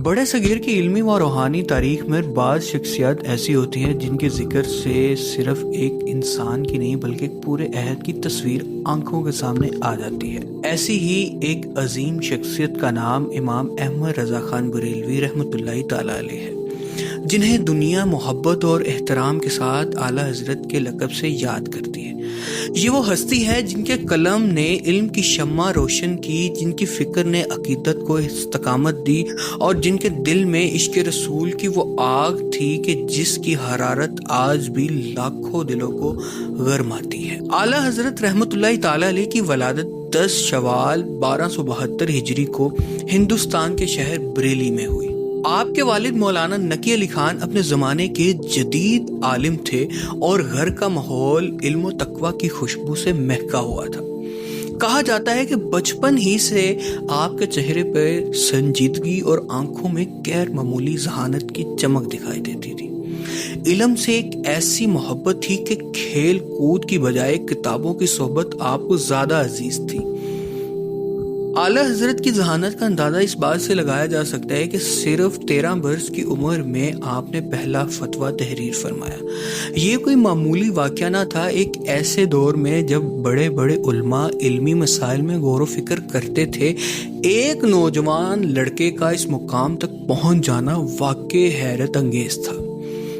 بڑے صغیر کی علمی و روحانی تاریخ میں بعض شخصیات ایسی ہوتی ہیں جن کے ذکر سے صرف ایک انسان کی نہیں بلکہ ایک پورے عہد کی تصویر آنکھوں کے سامنے آ جاتی ہے۔ ایسی ہی ایک عظیم شخصیت کا نام امام احمد رضا خان بریلوی رحمۃ اللہ تعالی علیہ ہے، جنہیں دنیا محبت اور احترام کے ساتھ اعلیٰ حضرت کے لقب سے یاد کرتی ہے۔ یہ وہ ہستی ہے جن کے قلم نے علم کی شمع روشن کی، جن کی فکر نے عقیدت کو استقامت دی اور جن کے دل میں عشق رسول کی وہ آگ تھی کہ جس کی حرارت آج بھی لاکھوں دلوں کو گرماتی ہے۔ اعلیٰ حضرت رحمۃ اللہ تعالی علیہ کی ولادت 10 شوال 1272 ہجری کو ہندوستان کے شہر بریلی میں ہوئی۔ آپ کے والد مولانا نقی علی خان اپنے زمانے کے جدید عالم تھے اور گھر کا ماحول علم و تقوی کی خوشبو سے مہکا ہوا تھا۔ کہا جاتا ہے کہ بچپن ہی سے آپ کے چہرے پر سنجیدگی اور آنکھوں میں غیر معمولی ذہانت کی چمک دکھائی دیتی تھی۔ علم سے ایک ایسی محبت تھی کہ کھیل کود کی بجائے کتابوں کی صحبت آپ کو زیادہ عزیز تھی۔ اعلیٰ حضرت کی ذہانت کا اندازہ اس بات سے لگایا جا سکتا ہے کہ صرف 13 برس کی عمر میں آپ نے پہلا فتویٰ تحریر فرمایا۔ یہ کوئی معمولی واقعہ نہ تھا۔ ایک ایسے دور میں جب بڑے بڑے علماء علمی مسائل میں غور و فکر کرتے تھے، ایک نوجوان لڑکے کا اس مقام تک پہنچ جانا واقعی حیرت انگیز تھا۔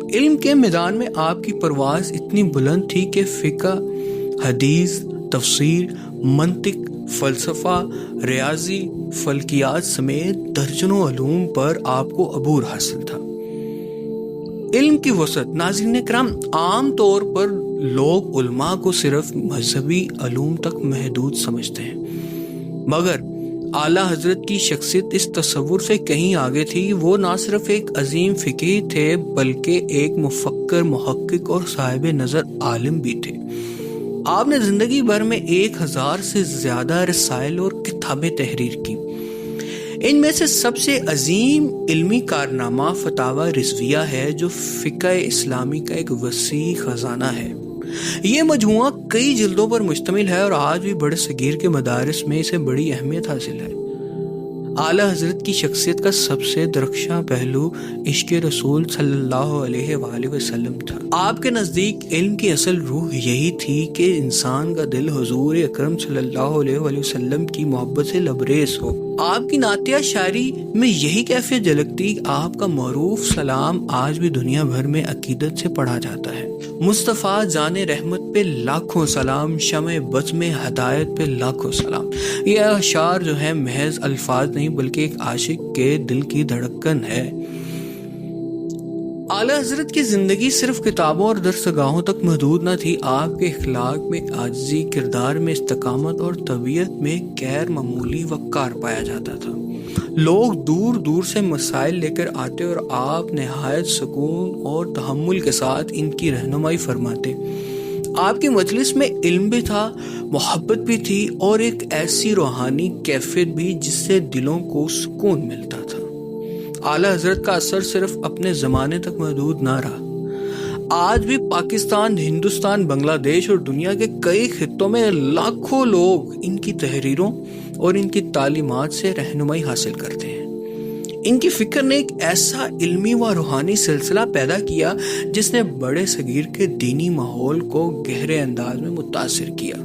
علم کے میدان میں آپ کی پرواز اتنی بلند تھی کہ فقہ، حدیث، تفسیر، منطق، فلسفہ، ریاضی، فلکیات سمیت درجنوں علوم پر آپ کو عبور حاصل تھا۔ علم کی وسعت، ناظرین کرام، عام طور پر لوگ علماء کو صرف مذہبی علوم تک محدود سمجھتے ہیں، مگر اعلیٰ حضرت کی شخصیت اس تصور سے کہیں آگے تھی۔ وہ نہ صرف ایک عظیم فقیہ تھے بلکہ ایک مفکر، محقق اور صاحب نظر عالم بھی تھے۔ آپ نے زندگی بھر میں 1000 سے زیادہ رسائل اور کتابیں تحریر کی۔ ان میں سے سب سے عظیم علمی کارنامہ فتاوی رضویہ ہے، جو فقہ اسلامی کا ایک وسیع خزانہ ہے۔ یہ مجموعہ کئی جلدوں پر مشتمل ہے اور آج بھی بڑے صغیر کے مدارس میں اسے بڑی اہمیت حاصل ہے۔ اعلیٰ حضرت کی شخصیت کا سب سے درخشاں پہلو عشق رسول صلی اللہ علیہ وآلہ وسلم تھا۔ آپ کے نزدیک علم کی اصل روح یہی تھی کہ انسان کا دل حضور اکرم صلی اللہ علیہ وآلہ وسلم کی محبت سے لبریز ہو۔ آپ کی نعتیہ شاعری میں یہی کیفیت جھلکتی۔ آپ کا معروف سلام آج بھی دنیا بھر میں عقیدت سے پڑھا جاتا ہے۔ مصطفیٰ جان رحمت پہ لاکھوں سلام، شمع بزم ہدایت پہ لاکھوں سلام۔ یہ اشعار جو ہیں محض الفاظ نہیں بلکہ ایک عاشق کے دل کی دھڑکن ہے۔ اعلیٰ حضرت کی زندگی صرف کتابوں اور درسگاہوں تک محدود نہ تھی۔ آپ کے اخلاق میں عاجزی، کردار میں استقامت اور طبیعت میں غیر معمولی وقار پایا جاتا تھا۔ لوگ دور دور سے مسائل لے کر آتے اور آپ نہایت سکون اور تحمل کے ساتھ ان کی رہنمائی فرماتے۔ آپ کی مجلس میں علم بھی تھا، محبت بھی تھی اور ایک ایسی روحانی کیفیت بھی جس سے دلوں کو سکون ملتا تھا۔ اعلیٰ حضرت کا اثر صرف اپنے زمانے تک محدود نہ رہا۔ آج بھی پاکستان، ہندوستان، بنگلہ دیش اور دنیا کے کئی خطوں میں لاکھوں لوگ ان کی تحریروں اور ان کی تعلیمات سے رہنمائی حاصل کرتے ہیں۔ ان کی فکر نے ایک ایسا علمی و روحانی سلسلہ پیدا کیا جس نے بڑے صغیر کے دینی ماحول کو گہرے انداز میں متاثر کیا۔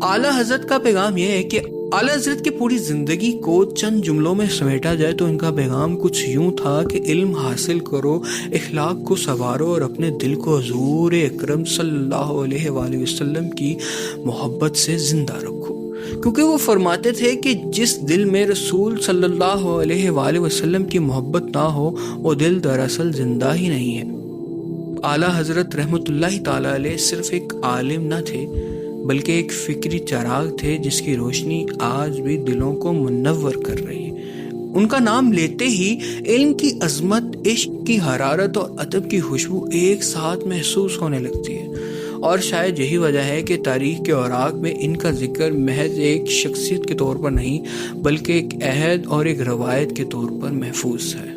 اعلیٰ حضرت کا پیغام یہ ہے کہ اعلیٰ حضرت کی پوری زندگی کو چند جملوں میں سمیٹا جائے تو ان کا پیغام کچھ یوں تھا کہ علم حاصل کرو، اخلاق کو سنوارو اور اپنے دل کو حضور اکرم صلی اللہ علیہ وآلہ وسلم کی محبت سے زندہ رکھو، کیونکہ وہ فرماتے تھے کہ جس دل میں رسول صلی اللہ علیہ وآلہ وسلم کی محبت نہ ہو وہ دل دراصل زندہ ہی نہیں ہے۔ اعلیٰ حضرت رحمۃ اللہ تعالی علیہ صرف ایک عالم نہ تھے بلکہ ایک فکری چراغ تھے جس کی روشنی آج بھی دلوں کو منور کر رہی ہے۔ ان کا نام لیتے ہی علم کی عظمت، عشق کی حرارت اور ادب کی خوشبو ایک ساتھ محسوس ہونے لگتی ہے، اور شاید یہی وجہ ہے کہ تاریخ کے اوراق میں ان کا ذکر محض ایک شخصیت کے طور پر نہیں بلکہ ایک عہد اور ایک روایت کے طور پر محفوظ ہے۔